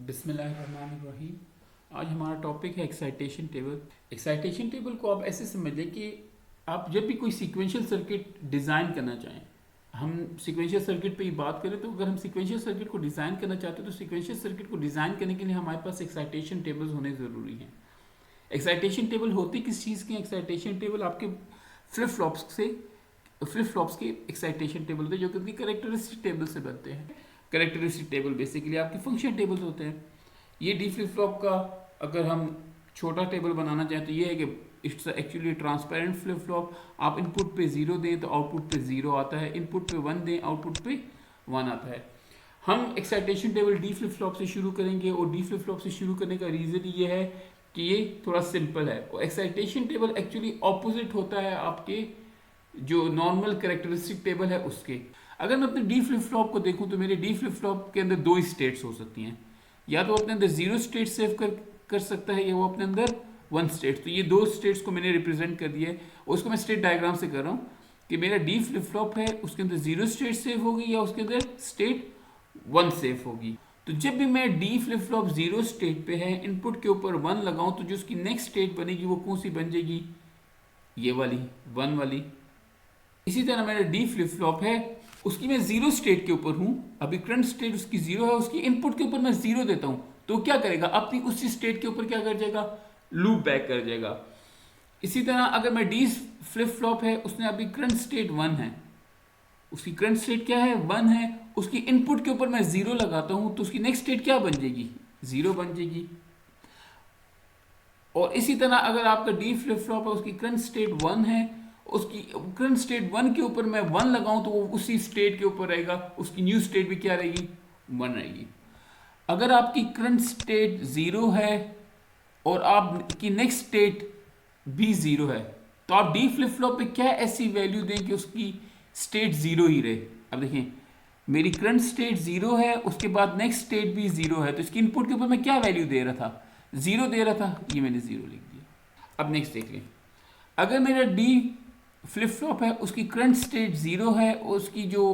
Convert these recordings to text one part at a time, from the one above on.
बिस्मिल्लाहिर्रहमानिर्रहीम। आज हमारा टॉपिक है एक्साइटेशन टेबल। एक्साइटेशन टेबल को आप ऐसे समझिए कि आप जब भी कोई सीक्वेंशियल सर्किट डिज़ाइन करना चाहें, हम सीक्वेंशियल सर्किट पे ही बात करें तो अगर हम सीक्वेंशियल सर्किट को डिज़ाइन करना चाहते हैं तो सीक्वेंशियल सर्किट को डिज़ाइन करने के लिए हमारे पास एक्साइटेशन टेबल्स होने ज़रूरी हैं। एक्साइटेशन टेबल होती किस चीज़ की? एक्साइटेशन टेबल आपके फ्लिप फ्लॉप्स के एक्साइटेशन टेबल होते हैं जो कि कैरेक्टरिस्टिक टेबल से बनते हैं। कैरेक्टरिस्टिक टेबल बेसिकली आपके फंक्शन टेबल्स होते हैं। ये डी फ्लिप फ्लॉप का अगर हम छोटा टेबल बनाना चाहें तो ये है कि it's actually transparent flip flop. आप इनपुट पे 0 दें तो आउटपुट पे 0 आता है, इनपुट पे 1 दें आउटपुट पे 1 आता है। हम excitation table D flip flop से शुरू करेंगे और डी फ्लिप फ्लॉप से शुरू करने का रीज़न ये है कि ये थोड़ा सिंपल है और एक्साइटेशन टेबल एक्चुअली ऑपोजिट होता है आपके जो नॉर्मल कैरेक्टरिस्टिक टेबल है उसके। अगर मैं अपने डी फ्लिप फ्लॉप को देखूं तो मेरे डी फ्लिप फ्लॉप के अंदर दो स्टेट्स हो सकती हैं, या तो अपने अंदर 0 स्टेट सेव कर सकता है या वो अपने अंदर 1 स्टेट। तो ये दो स्टेट्स को मैंने रिप्रेजेंट कर दिया है और उसको मैं स्टेट डायग्राम से कर रहा हूँ कि मेरा डी फ्लिप फ्लॉप है उसके अंदर 0 स्टेट सेव होगी या उसके अंदर स्टेट 1 सेव होगी। तो जब भी मैं डी फ्लिप फ्लॉप 0 स्टेट पे है इनपुट के ऊपर 1 लगाऊं तो जो उसकी नेक्स्ट स्टेट बनेगी वो कौन सी बन जाएगी? ये वाली 1 वाली। इसी तरह मेरा डी फ्लिप फ्लॉप है उसकी मैं 0 स्टेट के ऊपर हूं, अभी करंट स्टेट उसकी 0 है, उसकी इनपुट के ऊपर मैं 0 देता हूं तो क्या करेगा? अपनी उसी स्टेट के ऊपर क्या कर जाएगा? लूप बैक कर जाएगा। इसी तरह अगर मैं डी फ्लिप फ्लॉप है उसने अभी करंट स्टेट 1 है, उसकी करंट स्टेट क्या है? 1 है, उसकी इनपुट के ऊपर मैं 0 लगाता हूं तो उसकी नेक्स्ट स्टेट क्या बन जाएगी? 0 बन जाएगी। और इसी तरह अगर आपका डी फ्लिप फ्लॉप है उसकी करंट स्टेट 1 है, उसकी करंट स्टेट 1 के ऊपर मैं 1 लगाऊं तो वो उसी स्टेट के ऊपर रहेगा, उसकी न्यू स्टेट भी क्या रहेगी? 1 रहेगी। अगर आपकी करंट स्टेट 0 है और आपकी नेक्स्ट स्टेट भी 0 है तो आप डी फ्लिप फ्लॉप पे क्या ऐसी वैल्यू दें कि उसकी स्टेट 0 ही रहे? अब देखिए मेरी करंट स्टेट 0 है, उसके बाद नेक्स्ट स्टेट भी 0 है, तो इसकी इनपुट के ऊपर मैं क्या वैल्यू दे रहा था? 0 दे रहा था, ये मैंने 0 लिख दिया। अब नेक्स्ट देख लें, अगर मेरा डी फ्लिप फ्लॉप है उसकी करंट स्टेट 0 है और उसकी जो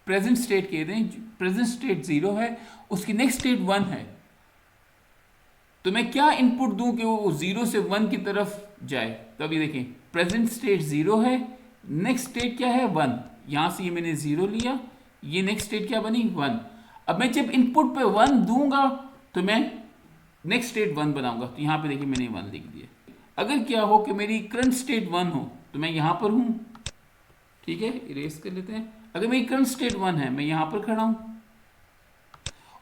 प्रेजेंट स्टेट कह दें प्रेजेंट स्टेट 0 है, उसकी नेक्स्ट स्टेट 1 है, तो मैं क्या इनपुट दूं कि वो 0 से 1 की तरफ जाए? तो अभी देखें प्रेजेंट स्टेट 0 है, नेक्स्ट स्टेट क्या है? 1। यहां से ये मैंने 0 लिया, ये नेक्स्ट स्टेट क्या बनी? 1। अब मैं जब इनपुट पे 1 दूंगा तो मैं नेक्स्ट स्टेट 1 बनाऊंगा, तो यहां पे देखिए मैंने 1 लिख दिया। अगर क्या हो कि मेरी करंट स्टेट 1 हो तो मैं यहां पर हूं, ठीक है, इरेज कर लेते हैं। अगर मेरी करंट स्टेट 1 है, मैं यहां पर खड़ा हूं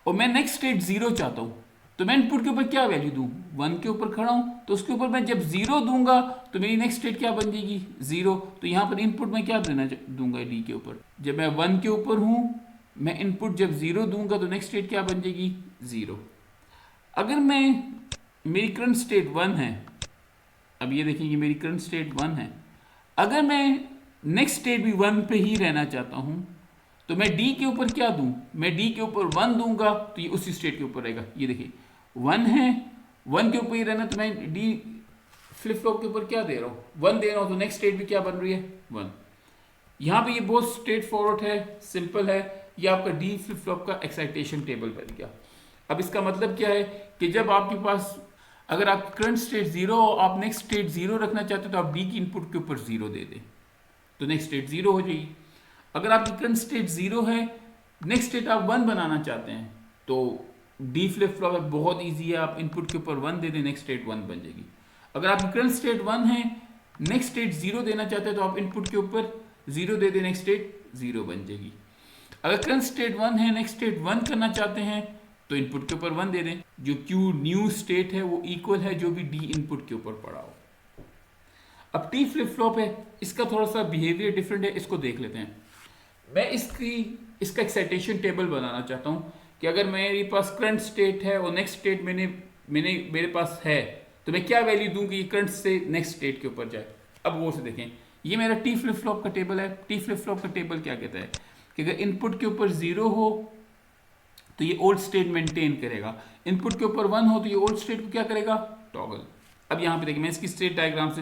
और मैं नेक्स्ट स्टेट 0 चाहता हूं तो मैं इनपुट के ऊपर क्या वैल्यू दूं? 1 के ऊपर खड़ा हूं तो उसके ऊपर मैं जब 0 दूंगा तो मेरी नेक्स्ट स्टेट क्या बन जाएगी? 0। तो यहां पर इनपुट मैं क्या देना दूंगा डी के ऊपर? जब मैं 1 के ऊपर हूं मैं इनपुट जब 0 दूंगा तो नेक्स्ट स्टेट क्या बन जाएगी? 0। अगर मैं मेरी करंट स्टेट 1 है, अब ये देखेंगे मेरी करंट स्टेट 1 है, अगर मैं नेक्स्ट स्टेट भी 1 पे ही रहना चाहता हूं तो मैं डी के ऊपर क्या दूं? मैं डी के ऊपर 1 दूंगा तो ये उसी स्टेट के ऊपर रहेगा। ये देखिए 1 है, 1 के ऊपर ही रहना, तो मैं डी फ्लिप फ्लॉप के ऊपर क्या दे रहा हूं? 1 दे रहा हूं तो नेक्स्ट स्टेट भी क्या बन रही है? 1। यहां पे ये बहुत स्ट्रेट फॉरवर्ड है, सिंपल है। ये आपका डी फ्लिप फ्लॉप का एक्साइटेशन टेबल बन गया। अब इसका मतलब क्या है कि जब आपके पास अगर आप करंट स्टेट 0 और आप नेक्स्ट स्टेट 0 रखना चाहते हो तो आप डी की इनपुट के ऊपर 0 दे दें तो नेक्स्ट स्टेट 0 हो जाएगी। अगर आपकी करंट स्टेट 0 है, नेक्स्ट स्टेट आप 1 बनाना चाहते हैं तो डी फ्लिप फ्लॉप बहुत ईजी है, आप इनपुट के ऊपर 1 दे दें, नेक्स्ट स्टेट 1 बन जाएगी। अगर आपकी करंट स्टेट 1 है, नेक्स्ट स्टेट 0 देना चाहते हैं तो आप इनपुट के ऊपर 0 दे दें, नेक्स्ट स्टेट 0 बन जाएगी। अगर करंट स्टेट 1 है, नेक्स्ट स्टेट 1 करना चाहते हैं तो इनपुट के ऊपर 1 दे दें, जो क्यू न्यू स्टेट है वो इक्वल है जो भी डी इनपुट के ऊपर पड़ा हो। अब टी फ्लिप फ्लॉप है, इसका थोड़ा सा बिहेवियर डिफरेंट है, इसको देख लेते हैं। मैं इसका एक्साइटेशन टेबल बनाना चाहता हूं कि अगर मेरे पास करंट स्टेट है और नेक्स्ट स्टेट मेरे पास है तो मैं क्या वैल्यू दूं कि ये करंट से नेक्स्ट स्टेट के ऊपर जाए। अब वो से देखें, ये मेरा टी फ्लिप फ्लॉप का टेबल है। टी फ्लिप फ्लॉप का टेबल क्या कहता है कि अगर इनपुट के ऊपर 0 हो तो ये ओल्ड स्टेट मेंटेन करेगा, इनपुट के ऊपर 1 हो तो ये ओल्ड स्टेट को क्या करेगा? टॉगल। अब यहाँ पे देखिए मैं इसकी स्टेट डायग्राम से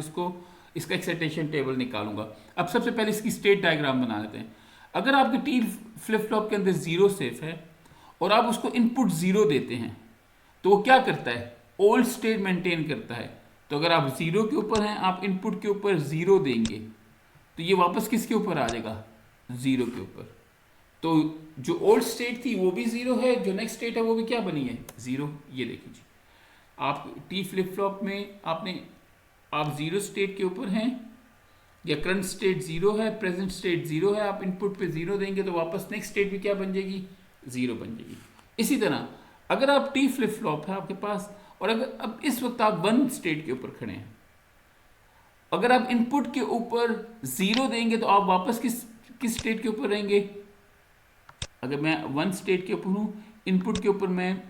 इसका एक्साइटेशन टेबल निकालूंगा। अब सबसे पहले इसकी स्टेट डायग्राम बना लेते हैं। अगर आपके टी फ्लिप फ्लॉप के अंदर 0 सेफ है और आप उसको इनपुट 0 देते हैं तो वो क्या करता है, ओल्ड स्टेट मेंटेन करता है। तो अगर आप 0 के ऊपर हैं, आप इनपुट के ऊपर 0 देंगे तो ये वापस किसके ऊपर आ जाएगा, 0 के ऊपर। तो जो ओल्ड स्टेट थी वो भी 0 है, जो नेक्स्ट स्टेट है वो भी क्या बनी है, 0। ये देखिए जी, आप टी फ्लिप फ्लॉप में आप 0 स्टेट के ऊपर हैं, या करंट स्टेट 0 है, प्रेजेंट स्टेट 0 है, आप इनपुट पे 0 देंगे तो वापस नेक्स्ट स्टेट भी क्या बन जाएगी, 0 बन जाएगी। इसी तरह अगर आप टी फ्लिप फ्लॉप है आपके पास, और अगर अब इस वक्त आप 1 स्टेट के ऊपर खड़े हैं, अगर आप इनपुट के ऊपर 0 देंगे तो आप वापस किस स्टेट के ऊपर रहेंगे। अगर मैं 1 स्टेट के ऊपर हूं, इनपुट के ऊपर मैं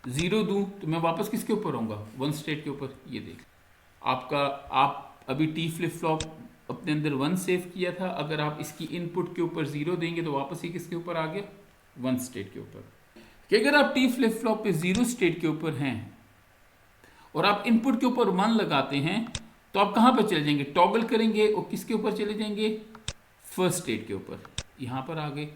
0 दूं तो मैं वापस किसके ऊपर रहूंगा, 1 स्टेट के ऊपर। ये देख आप अभी टी फ्लिप फ्लॉप अपने अंदर 1 सेव किया था, अगर आप इसकी इनपुट के ऊपर 0 देंगे तो वापस ये किसके ऊपर आ गया, 1 स्टेट के ऊपर। कि अगर आप टी फ्लिप फ्लॉप पे 0 स्टेट के ऊपर हैं और आप इनपुट के ऊपर 1 लगाते हैं तो आप कहां पर चले जाएंगे, टॉगल करेंगे और किसके ऊपर चले जाएंगे, फर्स्ट स्टेट के ऊपर, यहां पर आ गए।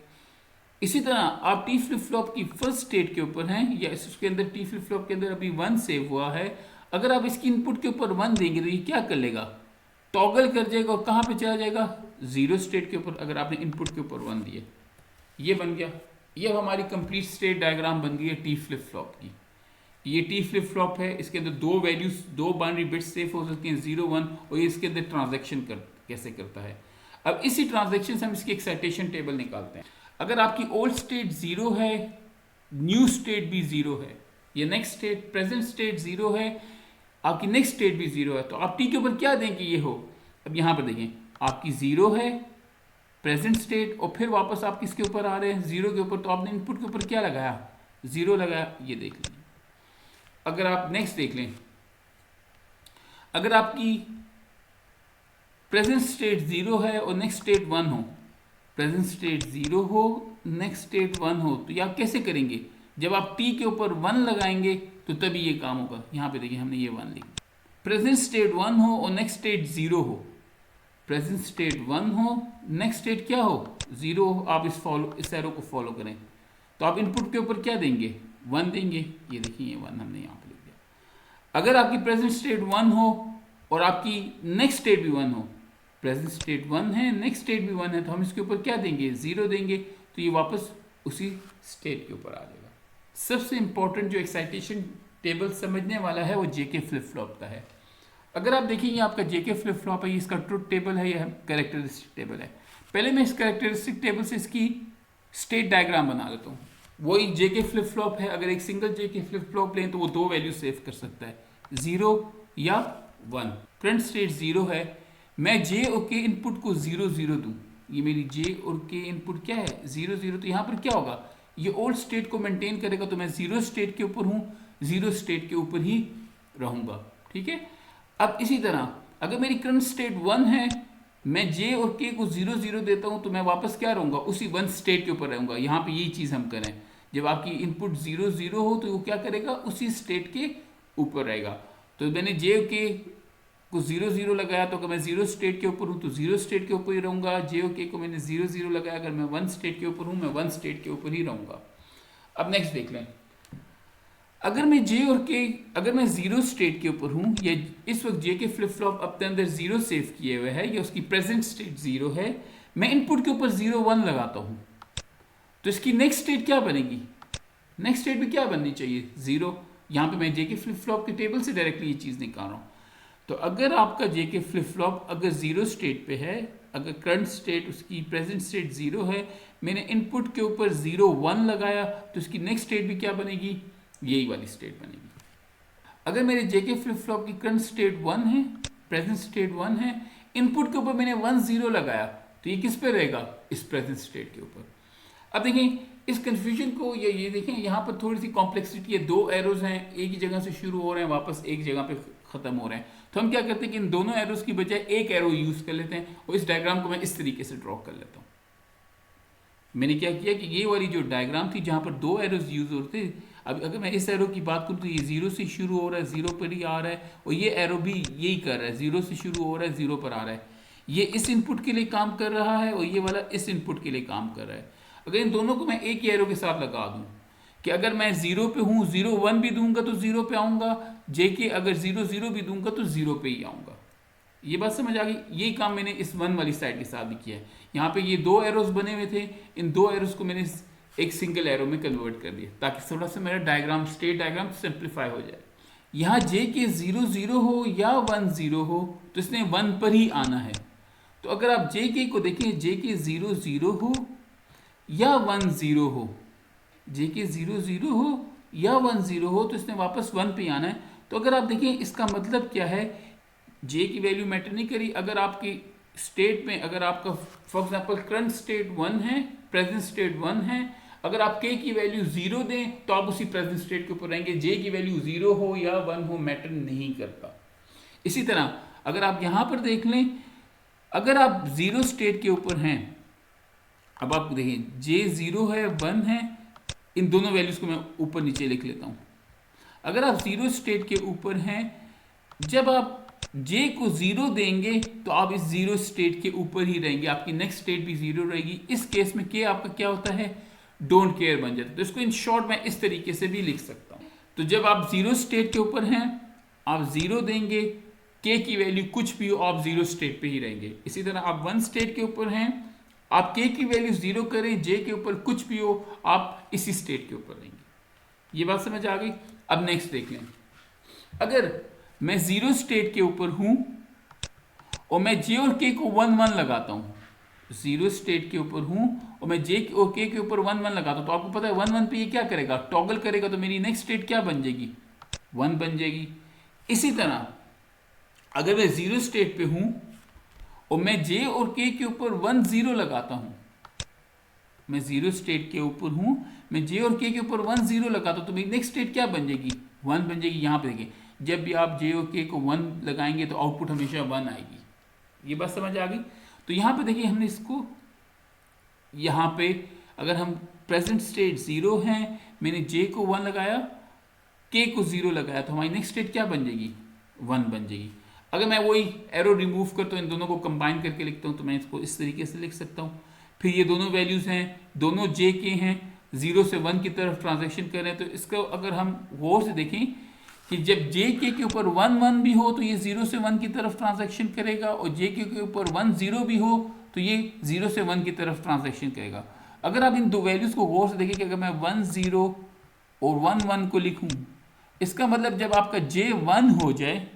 इसी तरह आप टी फ्लिप फ्लॉप की फर्स्ट स्टेट के ऊपर हैं, या इसके अंदर टी फ्लिप फ्लॉप के अंदर अभी 1 सेव हुआ है, अगर आप इसकी इनपुट के ऊपर 1 देंगे तो ये क्या कर लेगा, टॉगल कर जाएगा और कहां पे चला जाएगा, 0 स्टेट के ऊपर, अगर आपने इनपुट के ऊपर 1 दिए। ये बन गया, ये हमारी कंप्लीट स्टेट डायग्राम बन गई है टी फ्लिप फ्लॉप की। ये टी फ्लिप फ्लॉप है, इसके अंदर 2 वैल्यूज, 2 बाइनरी बिट्स सेव हो सकती हैं, 0 1, और ये इसके अंदर ट्रांजैक्शन कैसे करता है। अब इसी ट्रांजैक्शन से हम इसकी एक्साइटेशन टेबल निकालते हैं। अगर आपकी ओल्ड स्टेट 0 है, न्यू स्टेट भी 0 है, ये नेक्स्ट स्टेट, प्रेजेंट स्टेट 0 है, आपकी नेक्स्ट स्टेट भी 0 है, तो आप टी के ऊपर क्या देंगे, ये हो। अब यहां पर देखें, आपकी 0 है प्रेजेंट स्टेट, और फिर वापस आप किसके ऊपर आ रहे हैं, 0 के ऊपर, तो आपने इनपुट के ऊपर क्या लगाया, 0 लगाया। ये देख लें, अगर आप नेक्स्ट देख लें, अगर आपकी प्रेजेंट स्टेट 0 है और नेक्स्ट स्टेट 1 हो, प्रेजेंट स्टेट 0 हो, नेक्स्ट स्टेट 1 हो, तो ये आप कैसे करेंगे, जब आप टी के ऊपर 1 लगाएंगे तो तभी ये काम होगा। यहां पे देखिए हमने ये 1 लिखा, प्रेजेंट स्टेट 1 हो और नेक्स्ट स्टेट 0 हो, प्रेजेंट स्टेट 1 हो, नेक्स्ट स्टेट क्या हो, 0 हो, आप इस एरो को फॉलो करें, तो आप इनपुट के ऊपर क्या देंगे, 1 देंगे। ये देखिए ये 1 हमने यहां पे लिख दिया। अगर आपकी प्रेजेंट स्टेट 1 हो और आपकी नेक्स्ट स्टेट भी 1 हो, प्रेजेंट स्टेट 1 है, नेक्स्ट स्टेट भी 1 है, तो हम इसके ऊपर क्या देंगे, 0 देंगे, तो ये वापस उसी स्टेट के ऊपर आ जाएगा। सबसे इंपॉर्टेंट जो एक्साइटेशन टेबल समझने वाला है वो जेके फ्लिप फ्लॉप का है। अगर आप देखेंगे आपका जेके फ्लिप फ्लॉप है, इसका ट्रुथ टेबल है, यह कैरेक्टरिस्टिक टेबल है। पहले मैं इस कैरेक्टरिस्टिक टेबल से इसकी स्टेट डायग्राम बना लेता हूँ। वही जेके फ्लिप फ्लॉप है, अगर एक सिंगल जेके फ्लिप फ्लॉप लें तो वो 2 वैल्यू सेव कर सकता है, 0 या 1। करंट स्टेट 0 है, मैं जे और के इनपुट को 0 0 दूं, ये मेरी जे और के इनपुट क्या है, 0 0, तो यहाँ पर क्या होगा, ये ओल्ड स्टेट को मेंटेन करेगा, तो मैं 0 स्टेट के ऊपर हूँ, 0 स्टेट के ऊपर ही रहूंगा, ठीक है। अब इसी तरह अगर मेरी करंट स्टेट 1 है, मैं जे और के को 0 0 देता हूं, तो मैं वापस क्या रहूंगा, उसी 1 स्टेट के ऊपर रहूंगा। यहां पे यही चीज हम करें, जब आपकी इनपुट 0 0 हो तो वो क्या करेगा, उसी स्टेट के ऊपर रहेगा। तो मैंने जे और के को 0 0 लगाया, तो अगर मैं 0 स्टेट के ऊपर हूं तो 0 स्टेट के ऊपर ही रहूंगा। जे और के को मैंने 0 0 लगाया, अगर मैं 1 स्टेट के ऊपर हूं, मैं 1 स्टेट के ऊपर ही रहूंगा। अब नेक्स्ट देख लें, अगर मैं जे और के, अगर मैं 0 स्टेट के ऊपर हूं, या इस वक्त जे के फ्लिप फ्लॉप अपने अंदर 0 सेव किए हुए है, या उसकी प्रेजेंट स्टेट 0 है, मैं इनपुट के ऊपर 0 1 लगाता हूं, तो इसकी नेक्स्ट स्टेट क्या बनेगी, नेक्स्ट स्टेट भी क्या बननी चाहिए, 0। यहां पे मैं जे के फ्लिप फ्लॉप के टेबल से डायरेक्टली ये चीज निकाल रहा हूं। तो अगर आपका जे के फ्लिप फ्लॉप अगर 0 स्टेट पे है, अगर करंट स्टेट उसकी प्रेजेंट स्टेट 0 है, मैंने इनपुट के ऊपर 0 1 लगाया, तो इसकी नेक्स्ट स्टेट भी क्या बनेगी, यही वाली स्टेट बनेगी। अगर मेरे जेके फ्लिप फ्लॉप की करंट स्टेट 1 है, प्रेजेंट स्टेट 1 है, इनपुट के ऊपर मैंने 1 0 लगाया, तो ये किस पे रहेगा, इस प्रेजेंट स्टेट के ऊपर। अब देखें इस कंफ्यूजन को, ये देखें यहाँ पर थोड़ी सी कॉम्प्लेक्सिटी है, 2 एरोज हैं, एक ही जगह से शुरू हो रहे हैं, वापस एक जगह पे खत्म हो रहे हैं। तो हम क्या करते हैं कि इन दोनों एरोज की बजाय एक एरो यूज कर लेते हैं, और इस डायग्राम को मैं इस तरीके से ड्रॉ कर लेता हूँ। मैंने क्या किया कि ये वाली जो डायग्राम थी जहां पर 2 एरोज यूज होते, अब अगर मैं इस एरो की बात करूं तो ये 0 से शुरू हो रहा है, 0 पर ही आ रहा है, और ये एरो भी यही कर रहा है, 0 से शुरू हो रहा है, 0 पर आ रहा है। ये इस इनपुट के लिए काम कर रहा है और ये वाला इस इनपुट के लिए काम कर रहा है। अगर इन दोनों को मैं एक ही एरो के साथ लगा दूं कि अगर मैं 0 पे हूँ, 0 1 भी दूंगा तो 0 पे आऊंगा, जे के अगर 0 0 भी दूंगा तो 0 पे ही आऊंगा। ये बात समझ आ गई। ये काम मैंने इस 1 वाली साइड के साथ भी किया है। यहाँ पे ये 2 एरोस बने हुए थे, इन 2 एरोस को मैंने एक सिंगल एरो में कन्वर्ट कर दिया ताकि थोड़ा सा मेरा डायग्राम, स्टेट डायग्राम सिंप्लीफाई हो जाए। यहाँ जे के 0 0 हो या 1 0 हो तो इसने 1 पर ही आना है। तो अगर आप जे के को देखें, जे के 0 0 हो या 1 0 हो, जे के 0 0 हो या 1 0 हो तो इसने वापस 1 पे आना है। तो अगर आप देखें इसका मतलब क्या है, जे की वैल्यू मैटर नहीं करी। अगर आपकी स्टेट में, अगर आपका फॉर एग्जांपल करंट स्टेट 1 है, प्रेजेंट स्टेट 1 है, अगर आप के की वैल्यू 0 दें तो आप उसी प्रेजेंट स्टेट के ऊपर रहेंगे। जे की वैल्यू 0 हो या 1 हो मैटर नहीं करता। इसी तरह अगर आप यहां पर देख लें, अगर आप 0 स्टेट के ऊपर हैं, अब आप देखें जे 0 है 1 है, इन दोनों वैल्यूज को मैं ऊपर नीचे लिख लेता हूं। अगर आप 0 स्टेट के ऊपर हैं, जब आप जे को 0 देंगे तो आप इस 0 स्टेट के ऊपर ही रहेंगे, आपकी नेक्स्ट स्टेट भी 0 रहेगी। इस केस में के आपका क्या होता है, डोंट केयर बन जाता है। तो इसको इन शॉर्ट मैं इस तरीके से भी लिख सकता हूं। तो जब आप 0 स्टेट के ऊपर हैं, आप 0 देंगे, के की वैल्यू कुछ भी हो आप 0 स्टेट पे ही रहेंगे। इसी तरह आप 1 स्टेट के ऊपर हैं, आप के की वैल्यू 0 करें, जे के ऊपर कुछ भी हो आप इसी स्टेट के ऊपर रहेंगे। ये बात समझ आ गई। अब नेक्स्ट देख लें, अगर मैं 0 स्टेट के ऊपर हूं और मैं जे और के को 1 1 लगाता हूं, 0 स्टेट के ऊपर हूं और मैं जे और के ऊपर 1 1 लगाता हूं, तो आपको पता है 1 1 पे ये क्या करेगा, टॉगल करेगा, तो मेरी नेक्स्ट स्टेट क्या बन जाएगी, 1 बन जाएगी। इसी तरह अगर मैं 0 स्टेट पे हूं और मैं जे और के ऊपर 1 0 लगाता हूं, मैं 0 स्टेट के ऊपर हूं, मैं जे और के ऊपर 1 0 लगाता हूं, तो मेरी नेक्स्ट स्टेट क्या बन जाएगी, 1 बन जाएगी। यहां पे देखिए जब भी आप जे और के को 1 लगाएंगे तो आउटपुट हमेशा 1 आएगी। ये बात समझ आ गई। तो यहां पे देखिए हमने इसको, यहां पे अगर हम प्रेजेंट स्टेट 0 है, मैंने जे को 1 लगाया, के को 0 लगाया, तो हमारी नेक्स्ट स्टेट क्या बन जाएगी, 1 बन जाएगी। अगर मैं वही एरो रिमूव करता हूँ, इन दोनों को कंबाइन करके लिखता हूँ, तो मैं इसको इस तरीके से लिख सकता हूँ। फिर ये दोनों वैल्यूज हैं, दोनों जे के हैं, 0 से 1 की तरफ ट्रांजैक्शन कर रहे हैं। तो इसको अगर हम गौर से देखें कि जब जे के ऊपर 1 1 भी हो तो ये 0 से 1 की तरफ ट्रांजैक्शन करेगा, और जे के ऊपर 1 0 भी हो तो ये 0 से 1 की तरफ ट्रांजैक्शन करेगा। अगर आप इन दो वैल्यूज को गौर से देखें कि अगर मैं 1 0 और 1 1 को लिखूं, इसका मतलब जब आपका जे 1 हो जाए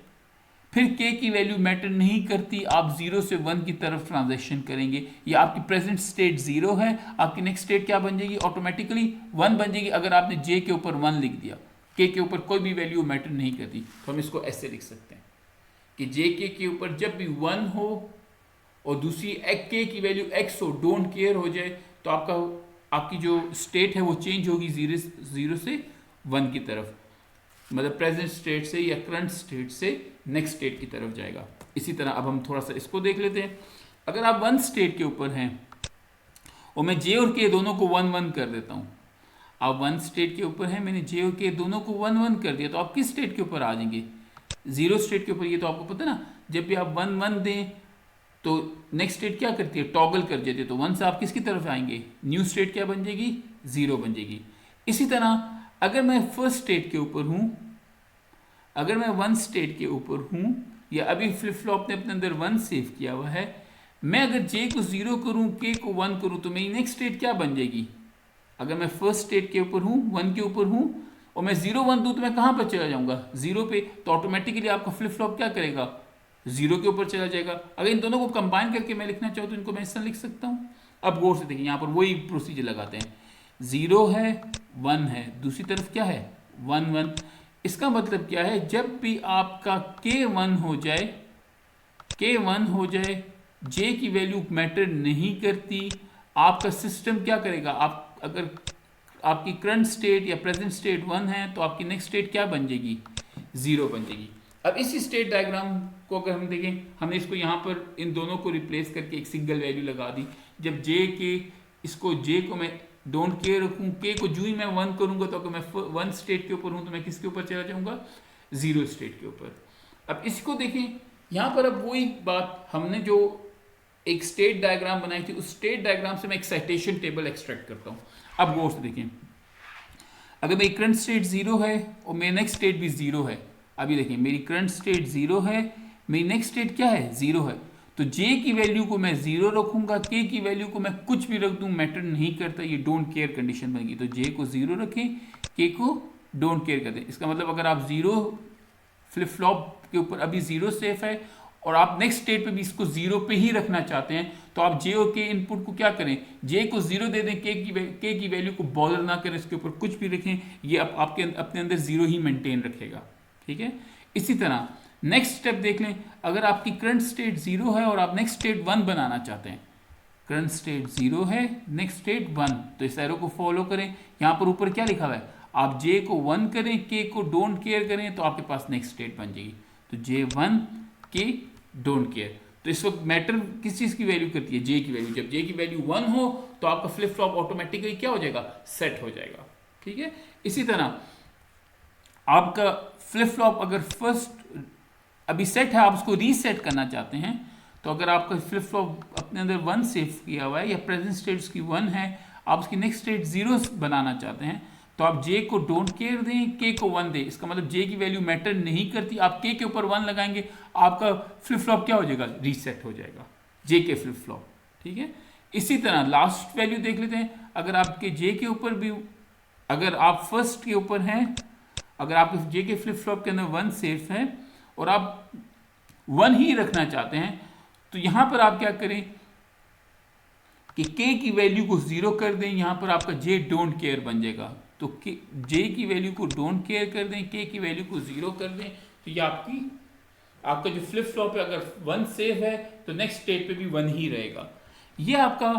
फिर के की वैल्यू मैटर नहीं करती, आप 0 से 1 की तरफ ट्रांजैक्शन करेंगे। ये आपकी प्रेजेंट स्टेट 0 है, आपकी नेक्स्ट स्टेट क्या बन जाएगी, ऑटोमेटिकली 1 बन जाएगी। अगर आपने जे के ऊपर 1 लिख दिया, के ऊपर कोई भी वैल्यू मैटर नहीं करती, तो हम इसको ऐसे लिख सकते हैं कि जे के ऊपर जब भी 1 हो और दूसरी के की वैल्यू x हो, डोंट केयर हो जाए, तो आपकी जो स्टेट है वो चेंज होगी 0 से 1 की तरफ, मतलब प्रेजेंट स्टेट से या करंट स्टेट से नेक्स्ट स्टेट की तरफ जाएगा। इसी तरह अब हम थोड़ा सा इसको देख लेते हैं। अगर आप 1 स्टेट के ऊपर हैं और मैं जे और के दोनों को 1 1 कर देता हूं, आप 1 स्टेट के ऊपर हैं, मैंने जे और के दोनों को 1 1 कर दिया, तो आप किस स्टेट के ऊपर आ जाएंगे, 0 स्टेट के ऊपर। ये तो आपको पता है ना, जब भी आप 1 1 दें तो नेक्स्ट स्टेट क्या करती है, टॉगल कर देती है, तो 1 से आप किसकी तरफ आएंगे, न्यू स्टेट क्या बन जाएगी, 0 बन जाएगी। इसी तरह अगर मैं फर्स्ट स्टेट के ऊपर हूं, अगर मैं 1 स्टेट के ऊपर हूं, या अभी फ्लिप फ्लॉप ने अपने अंदर 1 सेव किया हुआ है, मैं अगर जे को 0 करूं, के को 1 करूं, तो मेरी नेक्स्ट स्टेट क्या बन जाएगी। अगर मैं फर्स्ट स्टेट के ऊपर हूं, 1 के ऊपर हूं, और मैं 0 1 दूं, तो मैं कहां पर चला जाऊंगा, 0 पे, तो ऑटोमेटिकली आपका फ्लिप फ्लॉप क्या करेगा, 0 के ऊपर चला जाएगा। अगर इन दोनों को कंबाइन करके मैं लिखना चाहूँ तो इनको मैं इस तरह लिख सकता हूँ। अब गौर से देखिए, यहाँ पर वही प्रोसीजर लगाते हैं, 0 है 1 है, दूसरी तरफ क्या है 1 1। इसका मतलब क्या है, जब भी आपका के 1 हो जाए, के 1 हो जाए, जे की वैल्यू मैटर नहीं करती, आपका सिस्टम क्या करेगा, आप अगर आपकी करंट स्टेट या प्रेजेंट स्टेट 1 है तो आपकी नेक्स्ट स्टेट क्या बन जाएगी, 0 बन जाएगी। अब इसी स्टेट डायग्राम को अगर हम देखें, हमने इसको यहाँ पर इन दोनों को रिप्लेस करके एक सिंगल वैल्यू लगा दी। जब जे के, इसको जे को मैं डोंट केयर रखूँ, के को जो ही मैं 1 करूँगा, तो अगर मैं 1 स्टेट के ऊपर हूँ तो मैं किसके ऊपर चला जाऊँगा, 0 स्टेट के ऊपर। अब इसको देखें, यहाँ पर अब वही बात, हमने जो एक स्टेट डायग्राम बनाई थी, उस स्टेट डायग्राम से मैं एक्साइटेशन टेबल एक्सट्रैक्ट करता हूँ। अब गौर से देखें, अगर मेरी करंट स्टेट 0 है और मेरी नेक्स्ट स्टेट भी 0 है, अभी देखिए मेरी करंट स्टेट 0 है, मेरी नेक्स्ट स्टेट क्या है 0 है, तो j की वैल्यू को मैं 0 रखूंगा, k की वैल्यू को मैं कुछ भी रख दूं, मैटर नहीं करता, ये डोंट केयर कंडीशन बनेगी। तो j को 0 रखें, k को डोंट केयर कर दें। इसका मतलब अगर आप 0 फ्लिप फ्लॉप के ऊपर अभी 0 सेफ है और आप नेक्स्ट स्टेट पे भी इसको 0 पे ही रखना चाहते हैं, तो आप j और k इनपुट को क्या करें, j को 0 दे दें, k की वैल्यू को बॉदर ना करें, इसके ऊपर कुछ भी रखें, ये आपके अपने अंदर 0 ही मेंटेन रखेगा। ठीक है, इसी तरह नेक्स्ट स्टेप देख लें, अगर आपकी करंट स्टेट 0 है और आप नेक्स्ट स्टेट 1 बनाना चाहते हैं, करंट स्टेट 0 है, नेक्स्ट स्टेट 1, तो इस एरो को फॉलो करें। यहाँ पर ऊपर क्या लिखा हुआ है, आप j को 1 करें, k को डोंट केयर करें, तो आपके पास नेक्स्ट स्टेट बन जाएगी। तो j1 k डोंट केयर, तो इस वक्त मैटर किस चीज की वैल्यू करती है, j की वैल्यू। जब j की वैल्यू 1 हो तो आपका फ्लिप फ्लॉप ऑटोमेटिकली क्या हो जाएगा, सेट हो जाएगा। ठीक है, इसी तरह आपका फ्लिप फ्लॉप अगर फर्स्ट अभी सेट है, आप उसको रीसेट करना चाहते हैं, तो अगर आपका फ्लिप फ्लॉप अपने अंदर 1 सेव किया हुआ है या प्रेजेंट स्टेट उसकी 1 है, आप उसकी नेक्स्ट स्टेट 0 बनाना चाहते हैं, तो आप j को डोंट केयर दें, k को 1 दें। इसका मतलब j की वैल्यू मैटर नहीं करती, आप k के ऊपर 1 लगाएंगे, आपका फ्लिप फ्लॉप क्या हो जाएगा, रीसेट हो जाएगा, j के फ्लिप फ्लॉप। ठीक है, इसी तरह लास्ट वैल्यू देख लेते हैं, अगर आपके j के ऊपर भी, अगर आप फर्स्ट के ऊपर हैं, अगर आप j के फ्लिप फ्लॉप के अंदर 1 सेफ है और आप 1 ही रखना चाहते हैं, तो यहां पर आप क्या करें कि k की वैल्यू को 0 कर दें, यहां पर आपका j डोंट केयर बन जाएगा। तो j की वैल्यू को डोंट केयर कर दें, k की वैल्यू को 0 कर दें, तो ये आपका जो फ्लिप फ्लॉप है अगर 1 सेव है तो नेक्स्ट स्टेट पे भी 1 ही रहेगा। ये आपका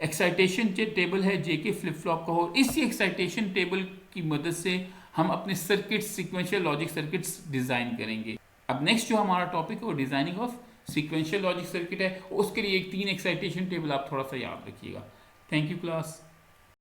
एक्साइटेशन टेबल है जे के फ्लिप फ्लॉप का, और इसी एक्साइटेशन टेबल की मदद से हम अपने circuits, sequential logic circuits design करेंगे। अब नेक्स्ट जो हमारा टॉपिक है वो designing of sequential logic circuit है, उसके लिए एक 3 एक्साइटेशन टेबल आप थोड़ा सा याद रखिएगा। Thank you class.